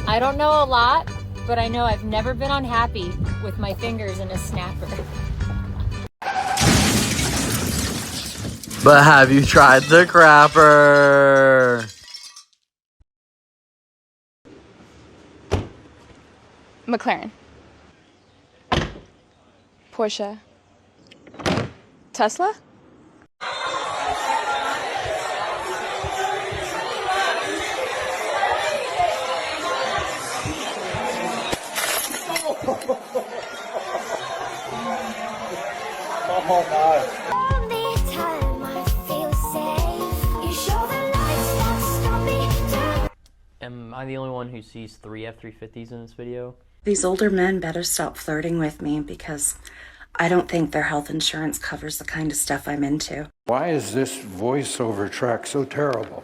I don't know a lot, but I know I've never been unhappy with my fingers in a snapper. But have you tried the crapper? McLaren, Porsche, Tesla? Oh my. Am I the only one who sees 3 F-350s in this video? These older men better stop flirting with me because I don't think their health insurance covers the kind of stuff I'm into. Why is this voiceover track so terrible?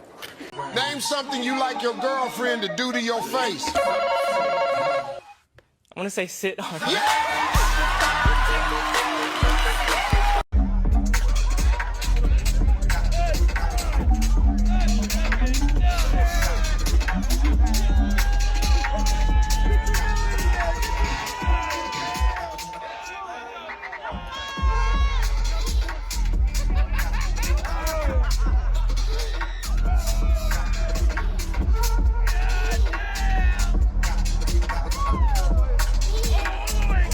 Name something you like your girlfriend to do to your face. I want to say sit on it. Yeah!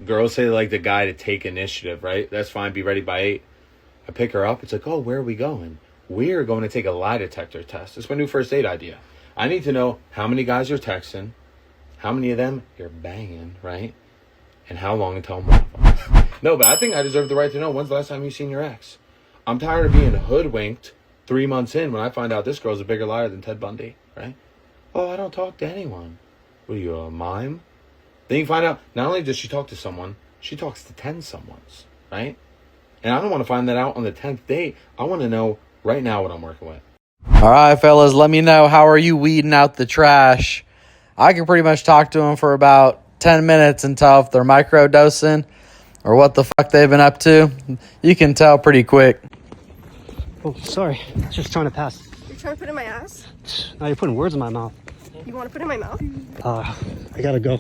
Girls say they like the guy to take initiative, right? That's fine. Be ready by 8. I pick her up. It's like, oh, where are we going? We're going to take a lie detector test. It's my new first date idea. I need to know how many guys you're texting, how many of them you're banging, right? And how long until I'm one of them. No, but I think I deserve the right to know when's the last time you've seen your ex. I'm tired of being hoodwinked 3 months in when I find out this girl's a bigger liar than Ted Bundy, right? Oh, I don't talk to anyone. What are you, a mime? Then you find out, not only does she talk to someone, she talks to 10 someones, right? And I don't want to find that out on the 10th date. I want to know right now what I'm working with. All right, fellas, let me know. How are you weeding out the trash? I can pretty much talk to them for about 10 minutes and tell if they're microdosing or what the fuck they've been up to. You can tell pretty quick. Oh, sorry. Just trying to pass. You're trying to put it in my ass? Now you're putting words in my mouth. You want to put it in my mouth? I gotta go.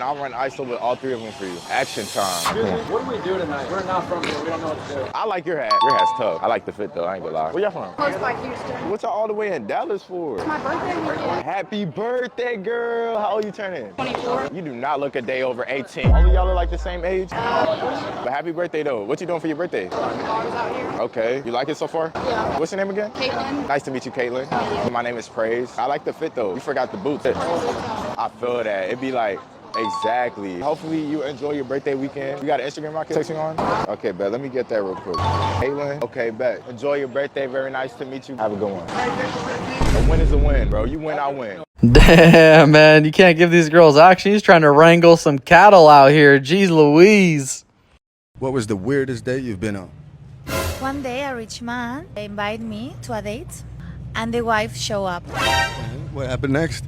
I'll run ISO with all 3 of them for you. Action time. What do we do tonight? We're not from here. We don't know what to do. I like your hat. Your hat's tough. I like the fit though. I ain't gonna lie. Where y'all from? Close by Houston. What y'all all the way in Dallas for? It's my birthday weekend. Happy birthday, girl. How old you turning? 24. You do not look a day over 18. All of y'all are like the same age? But happy birthday though. What you doing for your birthday? Out here. Okay. You like it so far? Yeah. What's your name again? Caitlin. Nice to meet you, Caitlin. My name is Praise. I like the fit though. You forgot the boots. I feel that. It'd be like, exactly. Hopefully you enjoy your birthday weekend. You got an Instagram I can text you on? Okay, bet. Let me get that real quick. Caitlin? Okay, bet. Enjoy your birthday. Very nice to meet you. Have a good one. A win is a win, bro. You win, I win. Damn, man. You can't give these girls action. He's trying to wrangle some cattle out here. Jeez Louise. What was the weirdest date you've been on? One day a rich man invited me to a date and the wife showed up. What happened next?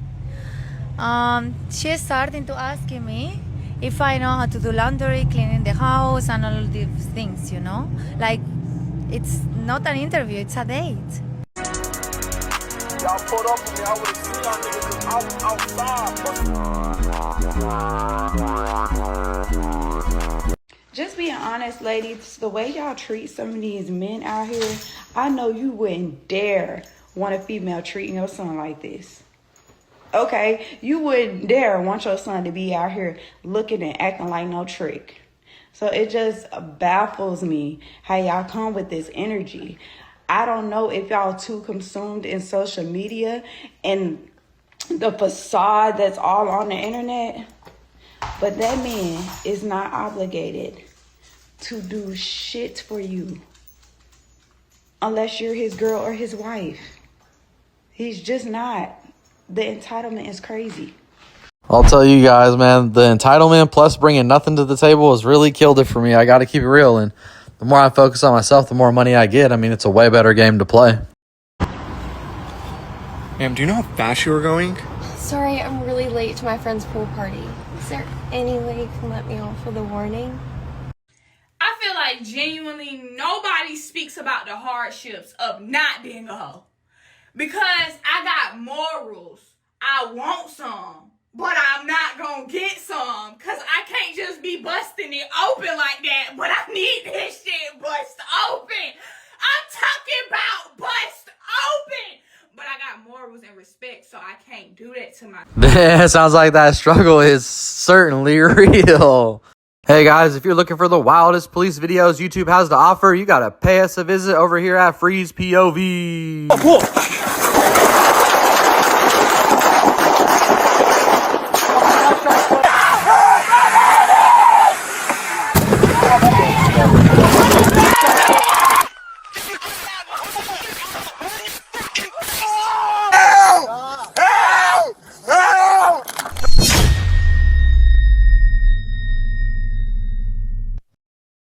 She started to asking me if I know how to do laundry, cleaning the house, and all these things, you know? Like, it's not an interview, it's a date. Y'all pulled up with me, I would've seen y'all niggas outside. Just being honest, ladies, the way y'all treat some of these men out here, I know you wouldn't dare want a female treating your son like this. Okay, you wouldn't dare want your son to be out here looking and acting like no trick. So it just baffles me how y'all come with this energy. I don't know if y'all too consumed in social media and the facade that's all on the internet, but that man is not obligated to do shit for you unless you're his girl or his wife. He's just not. The entitlement is crazy. I'll tell you guys, man, the entitlement plus bringing nothing to the table has really killed it for me. I got to keep it real. And The more I focus on myself, the more money I get. I mean, it's a way better game to play. Ma'am, do you know how fast you were going? Sorry, I'm really late to my friend's pool party. Is there any way you can let me off with a warning? I feel like genuinely nobody speaks about the hardships of not being a hoe. Because I got morals. I want some. But I'm not gonna get some. Cause I can't just be busting it open like that. But I need this shit bust open. I'm talking about bust open. But I got morals and respect, so I can't do that to my... Sounds like that struggle is certainly real. Hey guys, if you're looking for the wildest police videos YouTube has to offer, you gotta pay us a visit over here at FreezePOV. Oh, cool.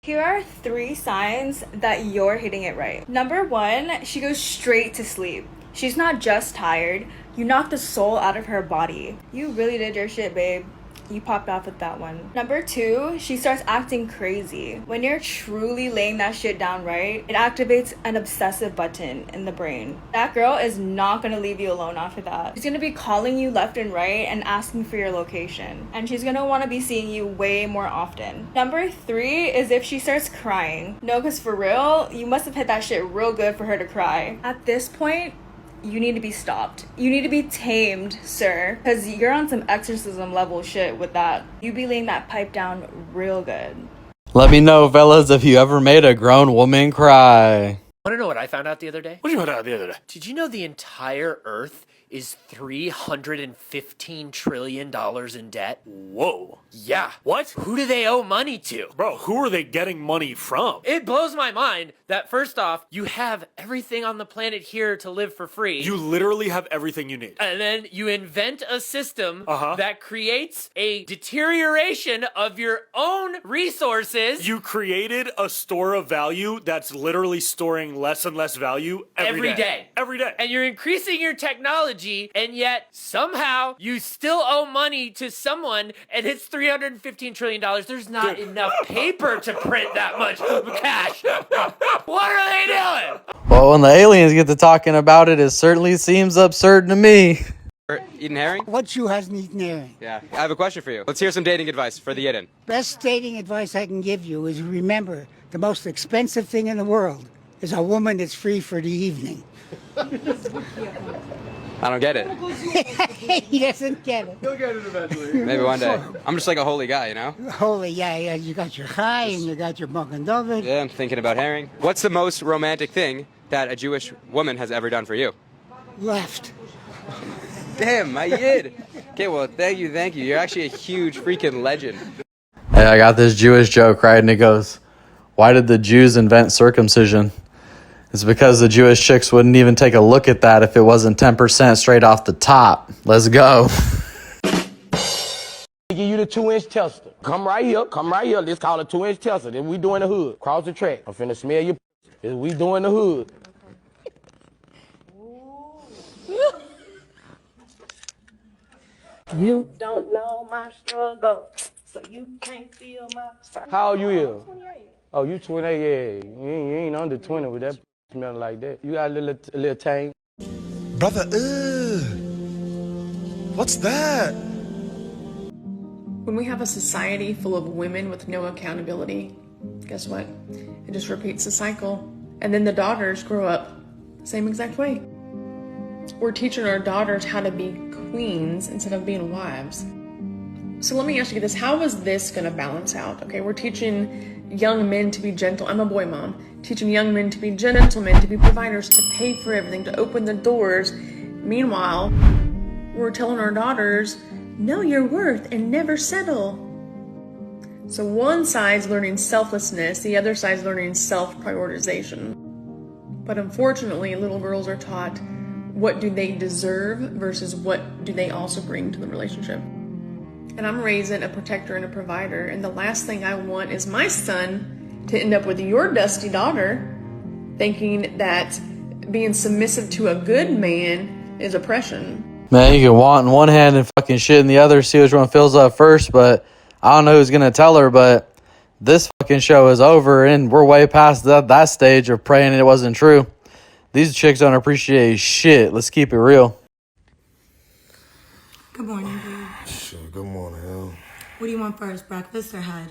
Here are 3 signs that you're hitting it right. Number 1, she goes straight to sleep. She's not just tired. You knocked the soul out of her body. You really did your shit, babe. You popped off with that one. Number 2, she starts acting crazy. When you're truly laying that shit down right, it activates an obsessive button in the brain. That girl is not gonna leave you alone after that. She's gonna be calling you left and right and asking for your location. And she's gonna wanna be seeing you way more often. Number 3 is if she starts crying. No, cause for real, you must have hit that shit real good for her to cry. At this point, you need to be stopped. You need to be tamed, sir. Because you're on some exorcism level shit with that. You be laying that pipe down real good. Let me know, fellas, if you ever made a grown woman cry. Want to know what I found out the other day? What did you find out the other day? Did you know the entire Earth is $315 trillion in debt? Whoa. Yeah. What? Who do they owe money to? Bro, who are they getting money from? It blows my mind that first off, you have everything on the planet here to live for free. You literally have everything you need. And then you invent a system that creates a deterioration of your own resources. You created a store of value that's literally storing less and less value every day. Every day. And you're increasing your technology, and yet somehow you still owe money to someone, and it's $315 trillion. There's not enough paper to print that much cash. What are they doing? Well, when the aliens get to talking about it, it certainly seems absurd to me. Eating herring? What you hasn't eaten herring? Yeah. I have a question for you. Let's hear some dating advice for the Yidden. Best dating advice I can give you is remember the most expensive thing in the world is a woman that's free for the evening. I don't get it. He doesn't get it. You'll get it eventually. Maybe one day. I'm just like a holy guy, you know? Holy, yeah. You got your chai and you got your Bunkin' David. Yeah, I'm thinking about herring. What's the most romantic thing that a Jewish woman has ever done for you? Left. Damn, my Yid. Okay, well, thank you. You're actually a huge freaking legend. Hey, I got this Jewish joke, right? And it goes, why did the Jews invent circumcision? It's because the Jewish chicks wouldn't even take a look at that if it wasn't 10% straight off the top. Let's go. Give you the 2-inch tester. Come right here. Let's call it 2-inch tester. Then we doing the hood. Cross the track. I'm finna smell your we doing the hood. You don't know my struggle, so you can't feel my struggle. How old you is? 28. Oh, you 28, yeah. You ain't under 20 with that smelling like that. You got a little tang. Brother, what's that? When we have a society full of women with no accountability, guess what? It just repeats the cycle. And then the daughters grow up the same exact way. We're teaching our daughters how to be queens instead of being wives. So let me ask you this, how is this gonna balance out? Okay, we're teaching young men to be gentle. I'm a boy mom. Teaching young men to be gentlemen, to be providers, to pay for everything, to open the doors. Meanwhile, we're telling our daughters, know your worth and never settle. So one side's learning selflessness, the other side's learning self-prioritization. But unfortunately, little girls are taught what do they deserve versus what do they also bring to the relationship. And I'm raising a protector and a provider, and the last thing I want is my son to end up with your dusty daughter thinking that being submissive to a good man is oppression. Man, you can want in one hand and fucking shit in the other, see which one fills up first, but I don't know who's going to tell her, but this fucking show is over, and we're way past that stage of praying it wasn't true. These chicks don't appreciate shit. Let's keep it real. Good morning, babe. Sure, good morning, hell. What do you want first, breakfast or head?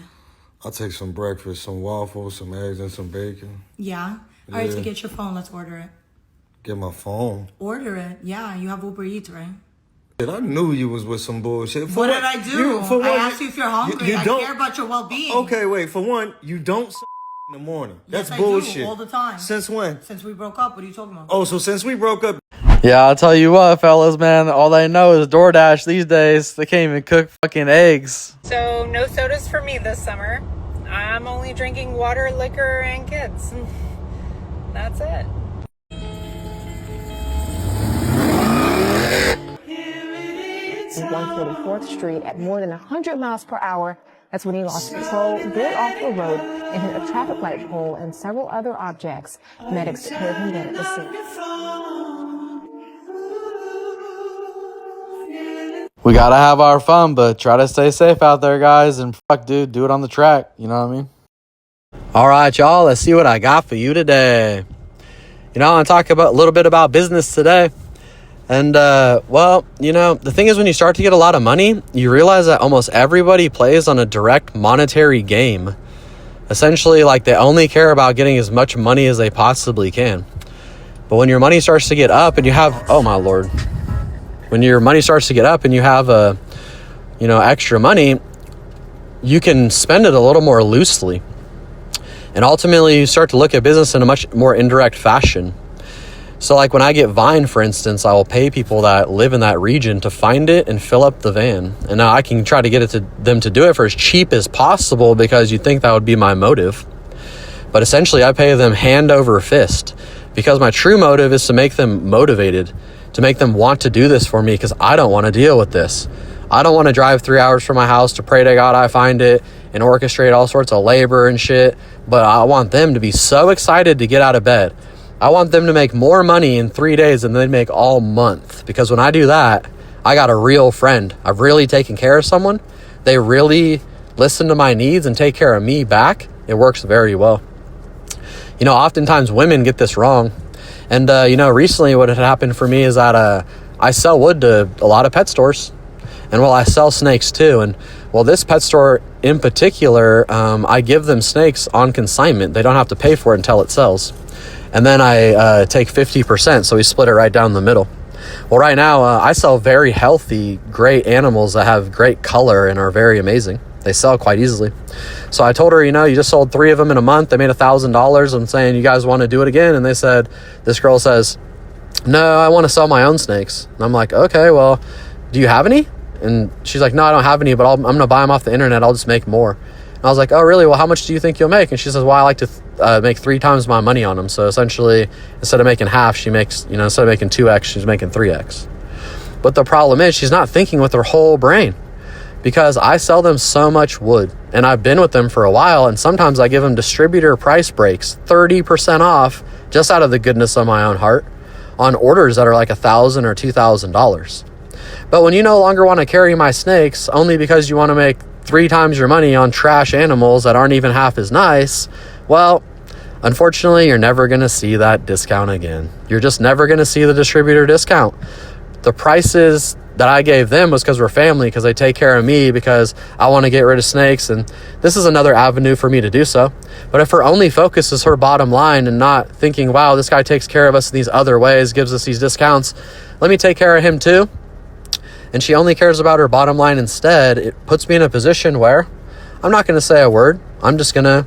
I'll take some breakfast, some waffles, some eggs, and some bacon. Yeah? All right, so get your phone. Let's order it. Get my phone? Order it. Yeah, you have Uber Eats, right? I knew you was with some bullshit. What did I do? I asked you if you're hungry. I care about your well-being. Okay, wait. For one, you don't in the morning. That's yes, bullshit. I do, all the time. Since when? Since we broke up. What are you talking about? Oh, so since we broke up. Yeah, I'll tell you what, fellas, man. All they know is DoorDash these days. They can't even cook fucking eggs. So no sodas for me this summer. I'm only drinking water, liquor, and kids. That's it. On 144th Street at more than 100 miles per hour. That's when he lost control, veered off the road, and hit a traffic light pole and several other objects. Medics declared him dead at the scene. We gotta have our fun, but try to stay safe out there, guys. And fuck, dude, do it on the track. You know what I mean? All right, y'all. Let's see what I got for you today. You know, I want to talk a little bit about business today. And, well, you know, the thing is when you start to get a lot of money, you realize that almost everybody plays on a direct monetary game. Essentially, like, they only care about getting as much money as they possibly can. But when your money starts to get up and you have, oh my Lord, when your money starts to get up and you have, you know, extra money, you can spend it a little more loosely. And ultimately, you start to look at business in a much more indirect fashion. So like when I get Vine, for instance, I will pay people that live in that region to find it and fill up the van. And now I can try to get them to do it for as cheap as possible because you'd think that would be my motive. But essentially, I pay them hand over fist because my true motive is to make them motivated, to make them want to do this for me because I don't want to deal with this. I don't want to drive 3 hours from my house to pray to God I find it and orchestrate all sorts of labor and shit. But I want them to be so excited to get out of bed. I want them to make more money in 3 days than they make all month. Because when I do that, I got a real friend. I've really taken care of someone. They really listen to my needs and take care of me back. It works very well. You know, oftentimes women get this wrong. And, you know, recently what had happened for me is that I sell wood to a lot of pet stores. And, well, I sell snakes too. And, well, this pet store in particular, I give them snakes on consignment. They don't have to pay for it until it sells. And then I take 50%, so we split it right down the middle. Well, right now, I sell very healthy, great animals that have great color and are very amazing. They sell quite easily. So I told her, you know, you just sold 3 of them in a month. They made $1,000. I'm saying, you guys want to do it again? And they said, this girl says, no, I want to sell my own snakes. And I'm like, okay, well, do you have any? And she's like, no, I don't have any, but I'm going to buy them off the internet. I'll just make more. And I was like, oh, really? Well, how much do you think you'll make? And she says, well, I like to make 3 times my money on them. So essentially, instead of making half, she makes, you know, instead of making 2x, she's making 3x. But the problem is she's not thinking with her whole brain because I sell them so much wood and I've been with them for a while. And sometimes I give them distributor price breaks, 30% off, just out of the goodness of my own heart on orders that are like $1,000 or $2,000. But when you no longer want to carry my snakes only because you want to make 3 times your money on trash animals that aren't even half as nice, well, unfortunately, you're never going to see that discount again. You're just never going to see the distributor discount. The prices that I gave them was because we're family, because they take care of me, because I want to get rid of snakes, and this is another avenue for me to do so. But if her only focus is her bottom line and not thinking, wow, this guy takes care of us in these other ways, gives us these discounts, let me take care of him too, and she only cares about her bottom line instead, it puts me in a position where I'm not going to say a word. I'm just going to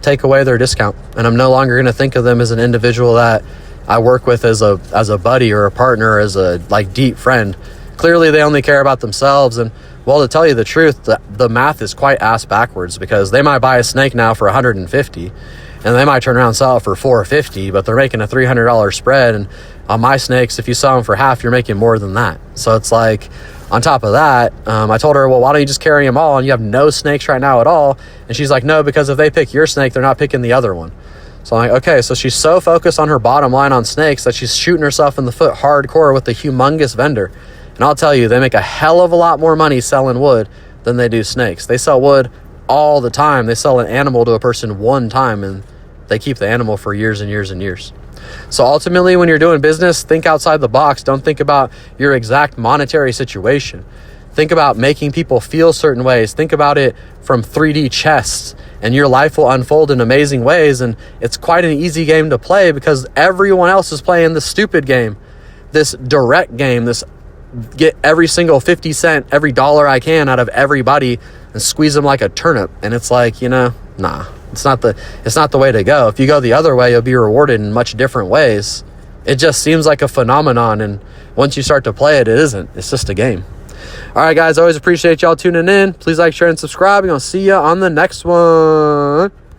take away their discount. And I'm no longer going to think of them as an individual that I work with as a buddy or a partner, or as a like deep friend. Clearly, they only care about themselves. And, well, to tell you the truth, the math is quite ass backwards because they might buy a snake now for $150 and they might turn around and sell it for $450, but they're making a $300 spread. And on my snakes, if you sell them for half, you're making more than that. So it's like, On top of that, I told her, well, why don't you just carry them all and you have no snakes right now at all? And she's like, no, because if they pick your snake, they're not picking the other one. So I'm like, okay, so she's so focused on her bottom line on snakes that she's shooting herself in the foot hardcore with a humongous vendor. And I'll tell you, they make a hell of a lot more money selling wood than they do snakes. They sell wood all the time. They sell an animal to a person one time and they keep the animal for years and years and years. So ultimately, when you're doing business, think outside the box. Don't think about your exact monetary situation. Think about making people feel certain ways. Think about it from 3D chess, and your life will unfold in amazing ways. And it's quite an easy game to play because everyone else is playing this stupid game, this direct game, this get every single 50 cent, every dollar I can out of everybody and squeeze them like a turnip. And it's like, nah. It's not the way to go. If you go the other way, you'll be rewarded in much different ways. It just seems like a phenomenon, and once you start to play it, it isn't. It's just a game. All right, guys, always appreciate y'all tuning in. Please like, share, and subscribe. I'm going to see you on the next one.